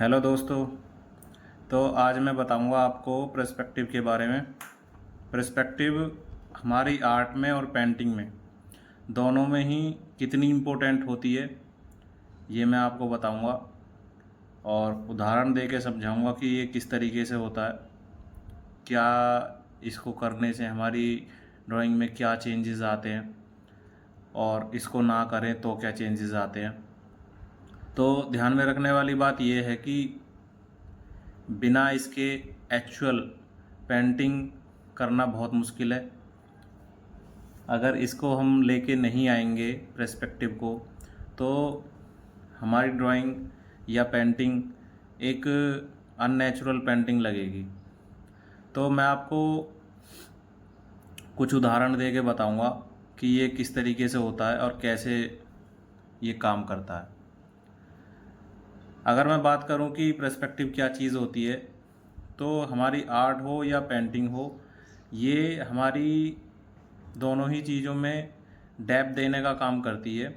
Hello दोस्तों। तो आज मैं बताऊंगा आपको पर्सपेक्टिव के बारे में। पर्सपेक्टिव हमारी आर्ट में और पेंटिंग में दोनों में ही कितनी इम्पोर्टेंट होती है ये मैं आपको बताऊंगा और उदाहरण दे के समझाऊंगा कि ये किस तरीके से होता है, क्या इसको करने से हमारी ड्राइंग में क्या चेंजेस आते हैं और इसको ना करें तो क्या चेंजेस आते हैं। तो ध्यान में रखने वाली बात यह है कि बिना इसके एक्चुअल पेंटिंग करना बहुत मुश्किल है। अगर इसको हम लेके नहीं आएंगे पर्सपेक्टिव को तो हमारी ड्राइंग या पेंटिंग एक अननेचुरल पेंटिंग लगेगी। तो मैं आपको कुछ उदाहरण दे के बताऊंगा कि ये किस तरीके से होता है और कैसे ये काम करता है। अगर मैं बात करूं कि पर्सपेक्टिव क्या चीज़ होती है, तो हमारी आर्ट हो या पेंटिंग हो, ये हमारी दोनों ही चीज़ों में डेप्थ देने का काम करती है।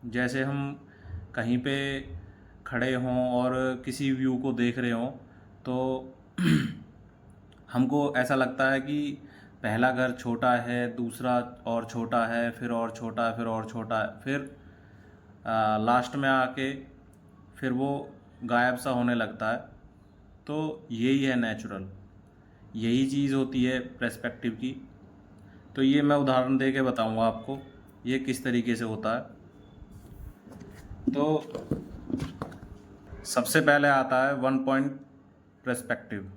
जैसे हम कहीं पे खड़े हों और किसी व्यू को देख रहे हों तो हमको ऐसा लगता है कि पहला घर छोटा है, दूसरा और छोटा है, फिर और छोटा है, फिर और छोटा है, फिर लास्ट में आके फिर वो गायब सा होने लगता है। तो यही है नेचुरल, यही चीज़ होती है पर्सपेक्टिव की। तो ये मैं उदाहरण दे के बताऊँगा आपको ये किस तरीके से होता है। तो सबसे पहले आता है वन पॉइंट पर्सपेक्टिव।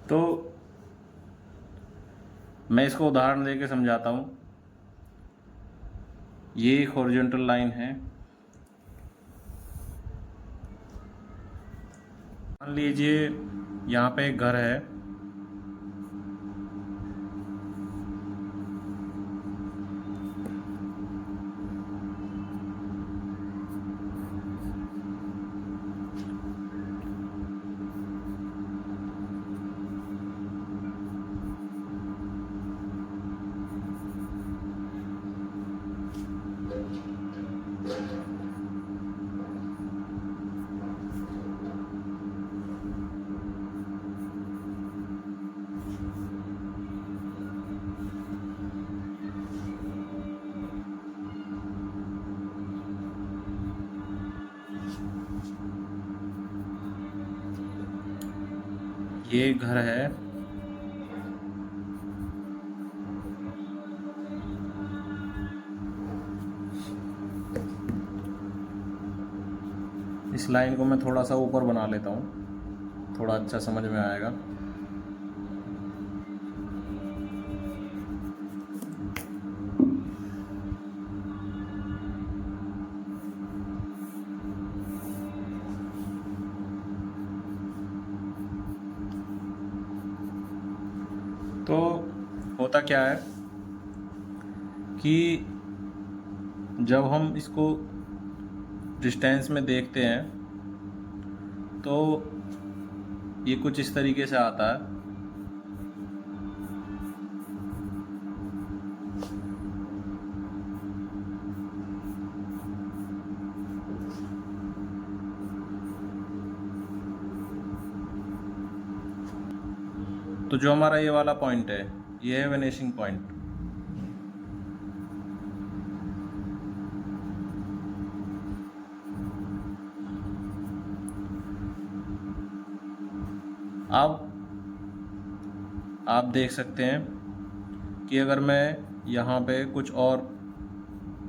तो मैं इसको उदाहरण दे के समझाता हूँ। ये एक हॉरिजॉन्टल लाइन है। मान लीजिए यहाँ पे एक घर है। ये घर है। इस लाइन को मैं थोड़ा सा ऊपर बना लेता हूँ, थोड़ा अच्छा समझ में आएगा। तो होता क्या है कि जब हम इसको डिस्टेंस में देखते हैं तो ये कुछ इस तरीके से आता है। तो जो हमारा ये वाला पॉइंट है, ये है वेनिशिंग पॉइंट। अब आप देख सकते हैं कि अगर मैं यहाँ पे कुछ और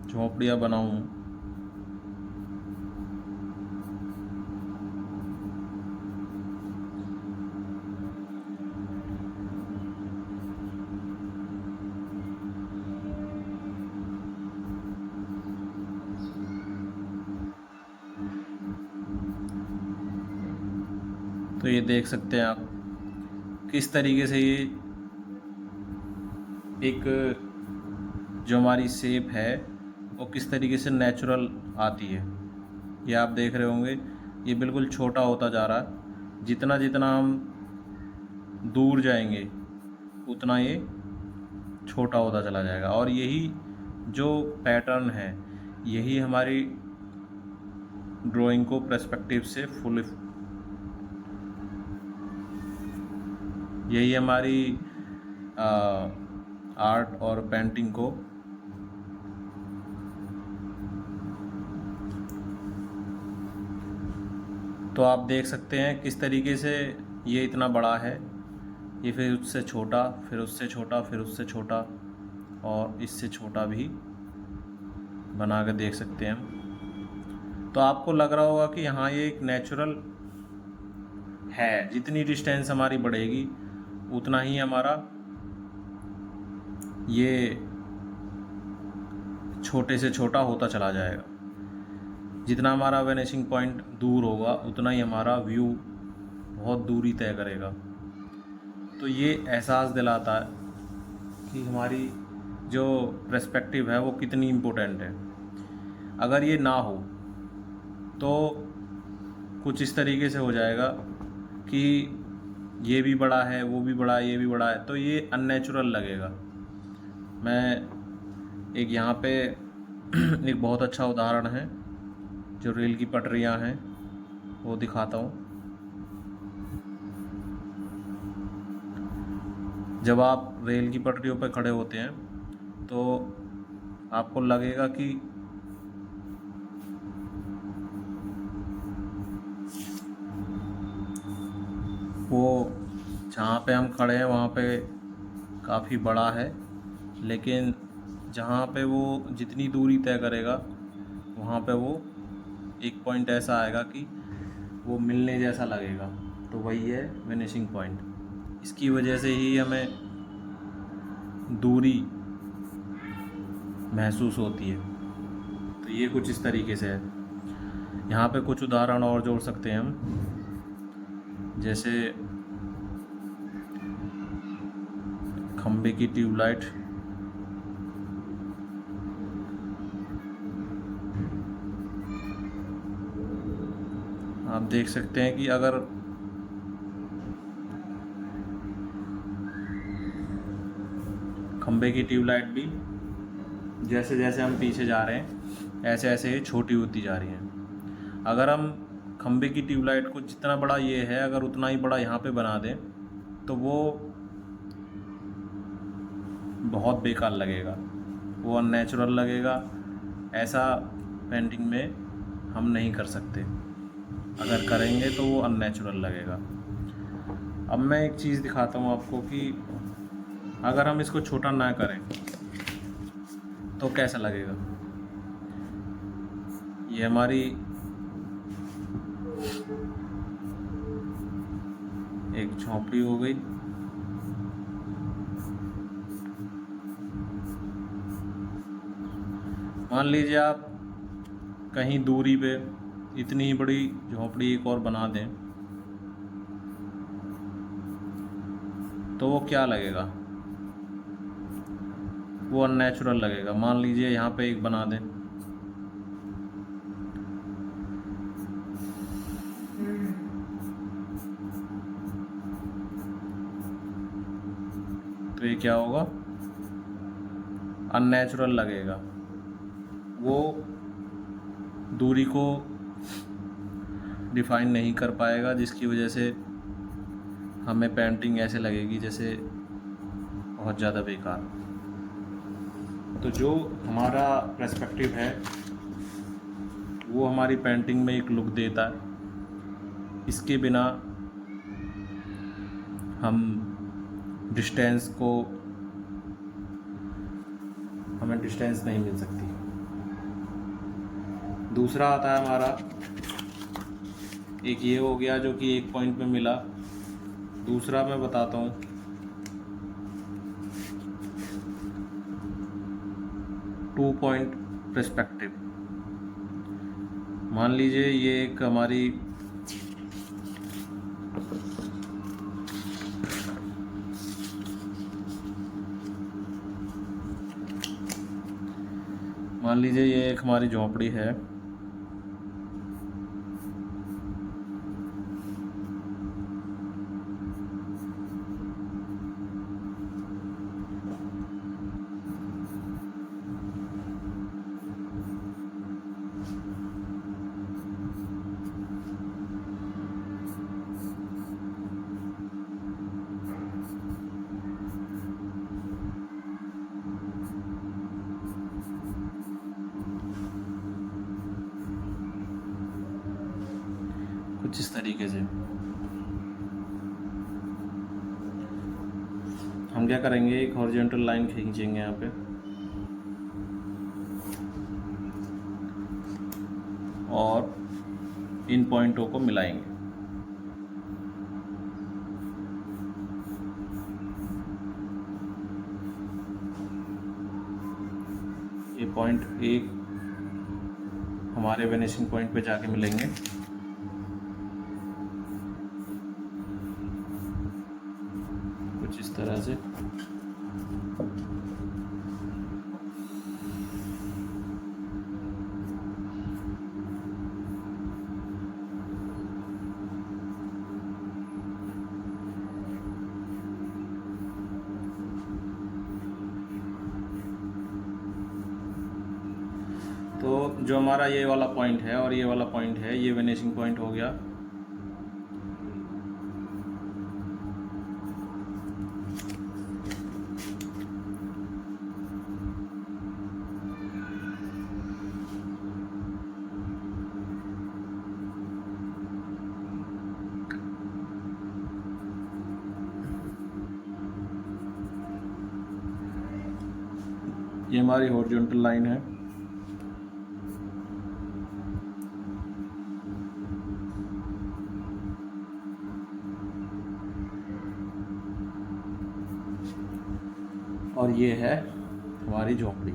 झोंपड़ियाँ बनाऊँ तो ये देख सकते हैं आप किस तरीके से ये एक जो हमारी शेप है वो किस तरीके से नेचुरल आती है। ये आप देख रहे होंगे ये बिल्कुल छोटा होता जा रहा है। जितना जितना हम दूर जाएंगे उतना ये छोटा होता चला जाएगा। और यही जो पैटर्न है, यही हमारी ड्राइंग को पर्सपेक्टिव से फुल, यही हमारी आर्ट और पेंटिंग को तो आप देख सकते हैं किस तरीके से ये इतना बड़ा है, ये फिर उससे छोटा, फिर उससे छोटा, फिर उससे छोटा और इससे छोटा भी बना के देख सकते हैं हम। तो आपको लग रहा होगा कि हाँ ये एक नेचुरल है, जितनी डिस्टेंस हमारी बढ़ेगी उतना ही हमारा ये छोटे से छोटा होता चला जाएगा। जितना हमारा वेनिशिंग पॉइंट दूर होगा उतना ही हमारा व्यू बहुत दूरी तय करेगा। तो ये एहसास दिलाता है कि हमारी जो पर्सपेक्टिव है वो कितनी इम्पोर्टेंट है। अगर ये ना हो तो कुछ इस तरीके से हो जाएगा कि ये भी बड़ा है, वो भी बड़ा है, ये भी बड़ा है, तो ये अननेचुरल लगेगा। मैं एक यहाँ पे एक बहुत अच्छा उदाहरण है जो रेल की पटरियाँ हैं वो दिखाता हूँ। जब आप रेल की पटरियों पर खड़े होते हैं तो आपको लगेगा कि वो जहाँ पे हम खड़े हैं वहाँ पे काफ़ी बड़ा है, लेकिन जहाँ पे वो जितनी दूरी तय करेगा वहाँ पे वो एक पॉइंट ऐसा आएगा कि वो मिलने जैसा लगेगा। तो वही है वेनिशिंग पॉइंट। इसकी वजह से ही हमें दूरी महसूस होती है। तो ये कुछ इस तरीके से है। यहाँ पे कुछ उदाहरण और जोड़ सकते हैं हम, जैसे खंबे की ट्यूबलाइट, आप देख सकते हैं कि अगर खंबे की ट्यूबलाइट भी जैसे जैसे हम पीछे जा रहे हैं ऐसे ऐसे ये छोटी होती जा रही हैं। अगर हम खंबे की ट्यूबलाइट को जितना बड़ा ये है अगर उतना ही बड़ा यहाँ पे बना दें तो वो बहुत बेकार लगेगा, वो अननेचुरल लगेगा। ऐसा पेंटिंग में हम नहीं कर सकते, अगर करेंगे तो वो अननेचुरल लगेगा। अब मैं एक चीज़ दिखाता हूँ आपको कि अगर हम इसको छोटा ना करें तो कैसा लगेगा। ये हमारी एक झोंपड़ी हो गई। मान लीजिए आप कहीं दूरी पे इतनी ही बड़ी झोंपड़ी एक और बना दें तो वो क्या लगेगा, वो अननेचुरल लगेगा। मान लीजिए यहाँ पे एक बना दें तो ये क्या होगा, अननेचुरल लगेगा। वो दूरी को डिफाइन नहीं कर पाएगा, जिसकी वजह से हमें पेंटिंग ऐसे लगेगी जैसे बहुत ज़्यादा बेकार। तो जो हमारा पर्सपेक्टिव है वो हमारी पेंटिंग में एक लुक देता है। इसके बिना हम डिस्टेंस को, हमें डिस्टेंस नहीं मिल सकती। दूसरा आता है हमारा, एक ये हो गया जो कि एक पॉइंट पे मिला। दूसरा मैं बताता हूँ, टू पॉइंट पर्सपेक्टिव। मान लीजिए ये एक हमारी ये एक हमारी झोंपड़ी है। कुछ इस तरीके से। हम क्या करेंगे, एक हॉरिजॉन्टल लाइन खींचेंगे यहाँ पे और इन पॉइंटों को मिलाएंगे। ये पॉइंट एक हमारे वेनिशिंग पॉइंट पे जाके मिलेंगे। कुछ इस तरह से। तो जो हमारा ये वाला पॉइंट है और ये वाला पॉइंट है, ये वेनिशिंग पॉइंट हो गया। ये हमारी हॉरिजॉन्टल लाइन है। और ये है हमारी झोपड़ी।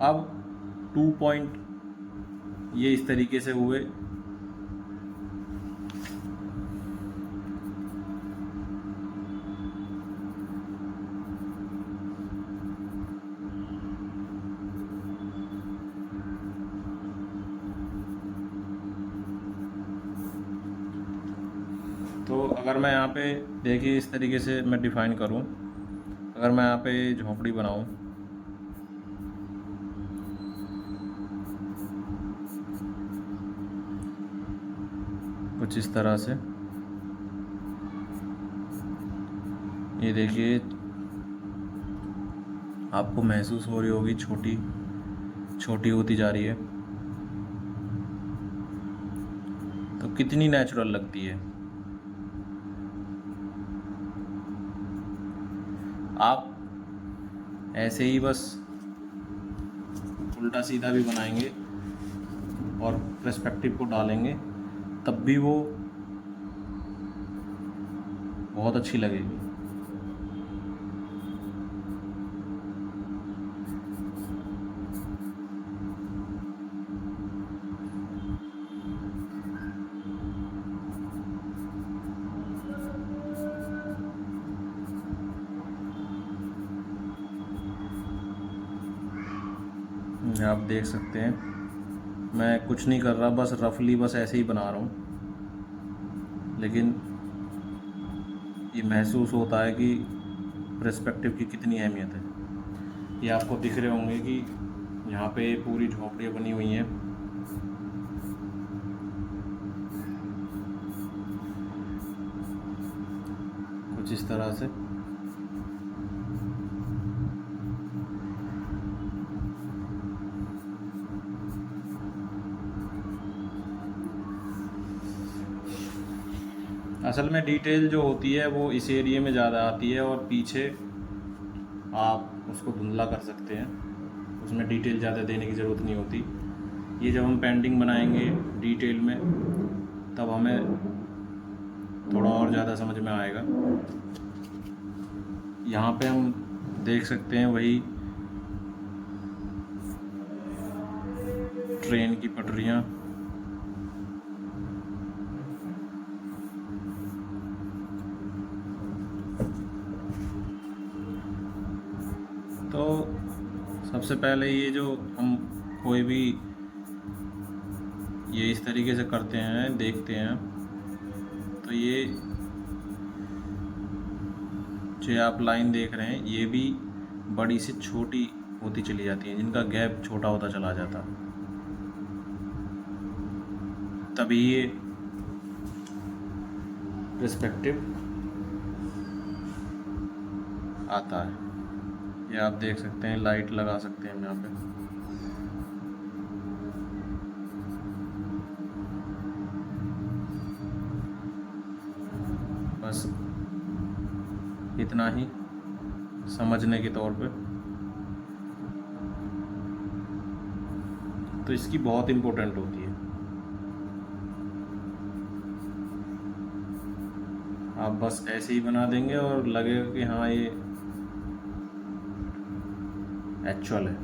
अब 2 पॉइंट ये इस तरीके से हुए। तो अगर मैं यहाँ पे देखिए इस तरीके से मैं डिफ़ाइन करूँ, अगर मैं यहाँ पे झोंपड़ी बनाऊँ, कुछ इस तरह से, ये देखिए आपको महसूस हो रही होगी छोटी छोटी होती जा रही है, तो कितनी नेचुरल लगती है। आप ऐसे ही बस उल्टा सीधा भी बनाएंगे और पर्सपेक्टिव को डालेंगे, तब भी वो बहुत अच्छी लगेगी। आप देख सकते हैं मैं कुछ नहीं कर रहा, बस रफली बस ऐसे ही बना रहा हूँ, लेकिन ये महसूस होता है कि पर्सपेक्टिव की कितनी अहमियत है। ये आपको दिख रहे होंगे कि यहाँ पे पूरी झोपड़ियाँ बनी हुई हैं। कुछ इस तरह से। असल में डिटेल जो होती है वो इस एरिया में ज़्यादा आती है, और पीछे आप उसको धुंधला कर सकते हैं, उसमें डिटेल ज़्यादा देने की ज़रूरत नहीं होती। ये जब हम पेंटिंग बनाएंगे डिटेल में, तब हमें थोड़ा और ज़्यादा समझ में आएगा। यहाँ पे हम देख सकते हैं वही ट्रेन की पटरियाँ। तो सबसे पहले ये जो हम कोई भी ये इस तरीके से करते हैं, देखते हैं, तो ये जो आप लाइन देख रहे हैं ये भी बड़ी से छोटी होती चली जाती है, जिनका गैप छोटा होता चला जाता, तभी ये पर्सपेक्टिव आता है। ये आप देख सकते हैं, लाइट लगा सकते हैं यहाँ पे। बस इतना ही समझने के तौर पे। तो इसकी बहुत इम्पोर्टेंट होती है। आप बस ऐसे ही बना देंगे और लगेगा कि हाँ ये एक्चुअल है।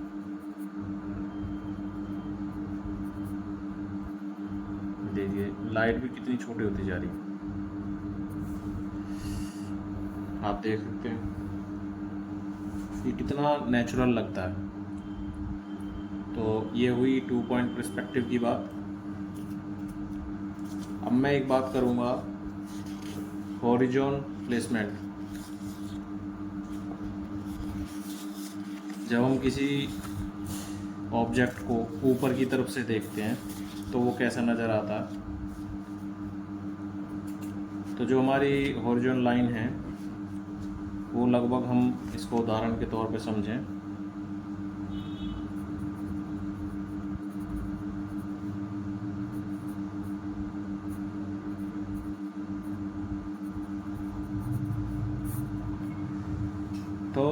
देखिए लाइट भी कितनी छोटी होती जा रही है, आप देख सकते हैं ये कितना नेचुरल लगता है। तो ये हुई 2 पॉइंट पर्सपेक्टिव की बात। अब मैं एक बात करूँगा हॉरिजॉन प्लेसमेंट। जब हम किसी ऑब्जेक्ट को ऊपर की तरफ से देखते हैं तो वो कैसा नज़र आता है। तो जो हमारी हॉरिजॉन लाइन है वो लगभग, हम इसको उदाहरण के तौर पे समझें, तो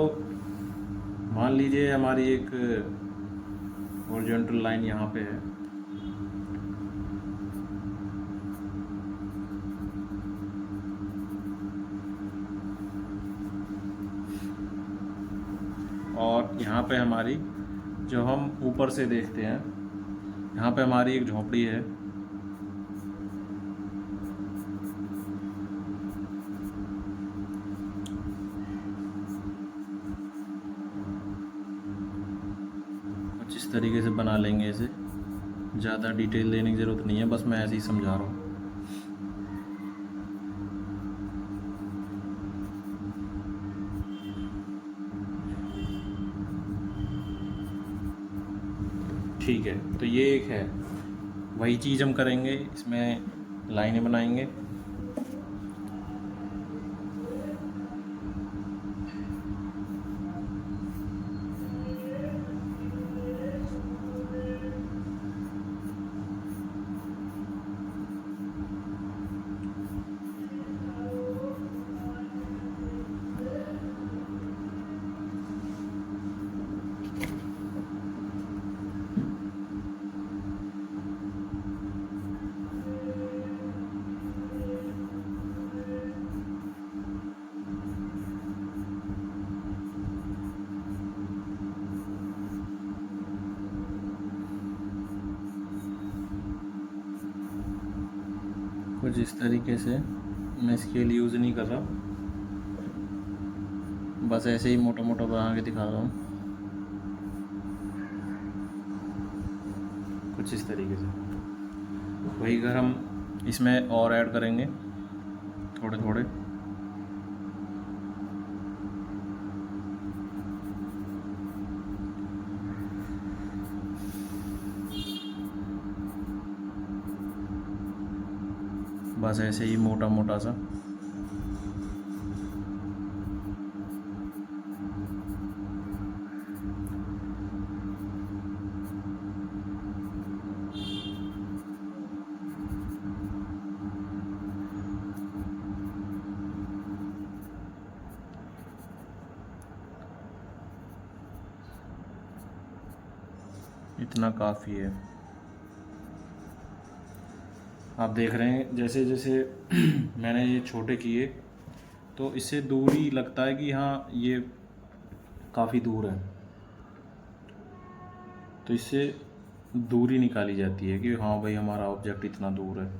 मान लीजिए हमारी एक हॉरिजॉन्टल लाइन यहाँ पे है, और यहाँ पे हमारी, जो हम ऊपर से देखते हैं, यहाँ पे हमारी एक झोपड़ी है। कुछ इस तरीके से बना लेंगे इसे, ज़्यादा डिटेल देने की ज़रूरत नहीं है, बस मैं ऐसे ही समझा रहा हूँ। ठीक है, तो ये एक है, वही चीज़ हम करेंगे, इसमें लाइनें बनाएंगे। कुछ इस तरीके से, मैं स्केल यूज़ नहीं कर रहा, बस ऐसे ही मोटा मोटा बना के दिखा रहा हूँ, कुछ इस तरीके से। वही अगर हम इसमें और ऐड करेंगे थोड़े थोड़े, बस ऐसे ही मोटा मोटा सा। इतना काफ़ी है। आप देख रहे हैं जैसे जैसे मैंने ये छोटे किए तो इससे दूरी लगता है कि हाँ ये काफ़ी दूर है, तो इससे दूरी निकाली जाती है कि हाँ भाई हमारा ऑब्जेक्ट इतना दूर है।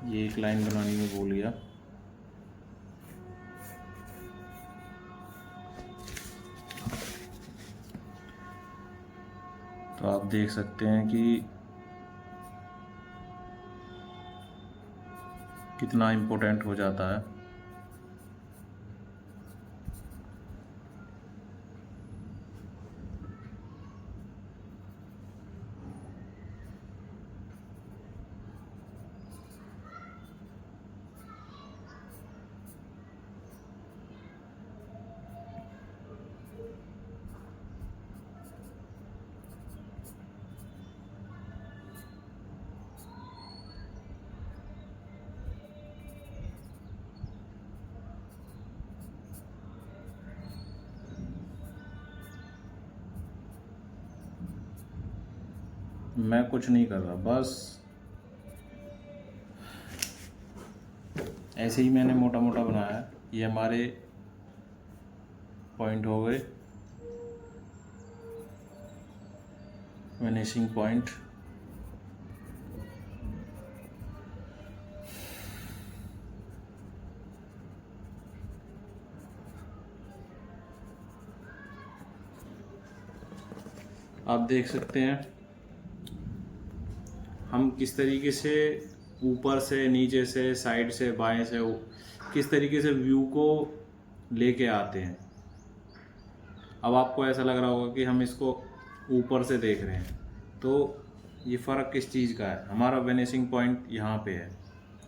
ये एक लाइन बनानी में भूल गया। तो आप देख सकते हैं कि कितना इम्पोर्टेंट हो जाता है। मैं कुछ नहीं कर रहा, बस ऐसे ही मैंने मोटा मोटा बनाया है। ये हमारे पॉइंट हो गए, वेनिशिंग पॉइंट। आप देख सकते हैं हम किस तरीके से ऊपर से, नीचे से, साइड से, बाएं से, किस तरीके से व्यू को लेके आते हैं। अब आपको ऐसा लग रहा होगा कि हम इसको ऊपर से देख रहे हैं, तो ये फ़र्क किस चीज़ का है। हमारा वेनिशिंग पॉइंट यहाँ पे है,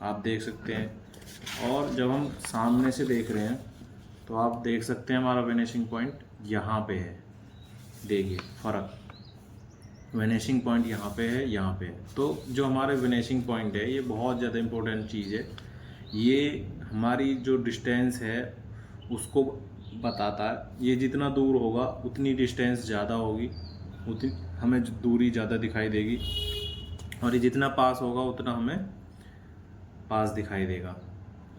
आप देख सकते हैं। और जब हम सामने से देख रहे हैं तो आप देख सकते हैं हमारा वेनिशिंग पॉइंट यहाँ पे है। देखिए फ़र्क, वेनिशिंग पॉइंट यहाँ पे है, यहाँ पे है। तो जो हमारे वेनिशिंग पॉइंट है ये बहुत ज़्यादा इम्पोर्टेंट चीज़ है। ये हमारी जो डिस्टेंस है उसको बताता है। ये जितना दूर होगा उतनी डिस्टेंस ज़्यादा होगी, उतनी हमें दूरी ज़्यादा दिखाई देगी, और ये जितना पास होगा उतना हमें पास दिखाई देगा।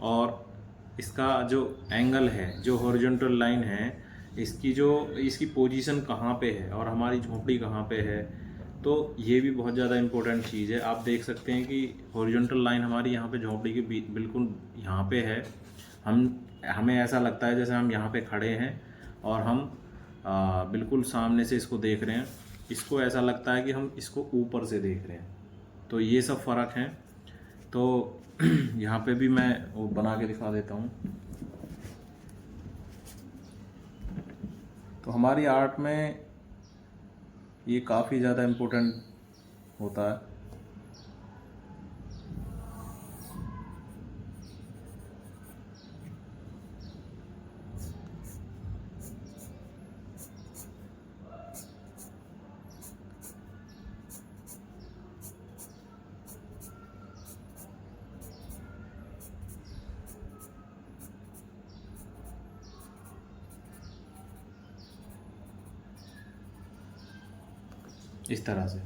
और इसका जो एंगल है, जो हॉरिजॉन्टल लाइन है, इसकी पोजीशन कहाँ पे है और हमारी झोंपड़ी कहाँ पे है, तो ये भी बहुत ज़्यादा इम्पोर्टेंट चीज़ है। आप देख सकते हैं कि हॉरिजॉन्टल लाइन हमारी यहाँ पे झोंपड़ी के बिल्कुल यहाँ पे है। हमें ऐसा लगता है जैसे हम यहाँ पे खड़े हैं और हम बिल्कुल सामने से इसको देख रहे हैं। इसको ऐसा लगता है कि हम इसको ऊपर से देख रहे हैं। तो ये सब फ़र्क हैं। तो यहाँ पे भी मैं वो बना के दिखा देता हूँ। तो हमारी आर्ट में ये काफ़ी ज़्यादा इम्पोर्टेंट होता है। इस तरह से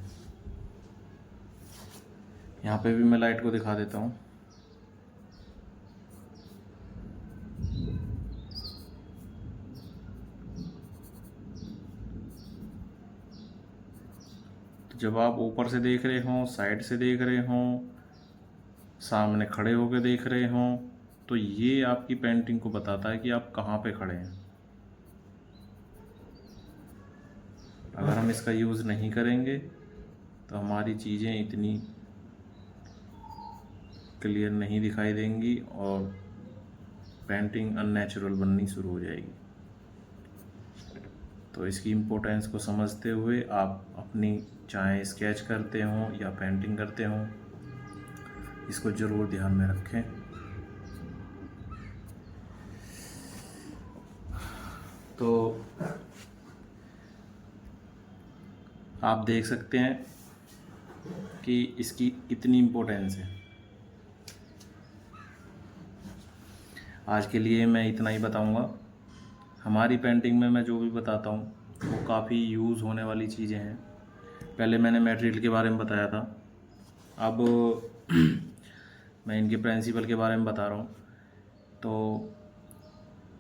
यहाँ पे भी मैं लाइट को दिखा देता हूँ। तो जब आप ऊपर से देख रहे हों, साइड से देख रहे हों, सामने खड़े होकर देख रहे हों, तो ये आपकी पेंटिंग को बताता है कि आप कहाँ पे खड़े हैं। अगर हम इसका यूज़ नहीं करेंगे तो हमारी चीज़ें इतनी क्लियर नहीं दिखाई देंगी और पेंटिंग अननेचुरल बननी शुरू हो जाएगी। तो इसकी इम्पोर्टेंस को समझते हुए आप अपनी, चाहे स्केच करते हों या पेंटिंग करते हों, इसको ज़रूर ध्यान में रखें। तो आप देख सकते हैं कि इसकी कितनी इम्पोर्टेंस है। आज के लिए मैं इतना ही बताऊंगा। हमारी पेंटिंग में मैं जो भी बताता हूँ वो काफ़ी यूज़ होने वाली चीज़ें हैं। पहले मैंने मटेरियल के बारे में बताया था, अब मैं इनके प्रिंसिपल के बारे में बता रहा हूँ। तो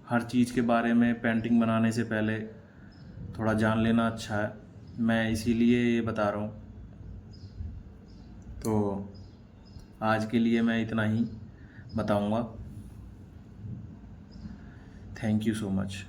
हर चीज़ के बारे में पेंटिंग बनाने से पहले थोड़ा जान लेना अच्छा है, मैं इसीलिए ये बता रहा हूँ। तो आज के लिए मैं इतना ही बताऊँगा। Thank you so much.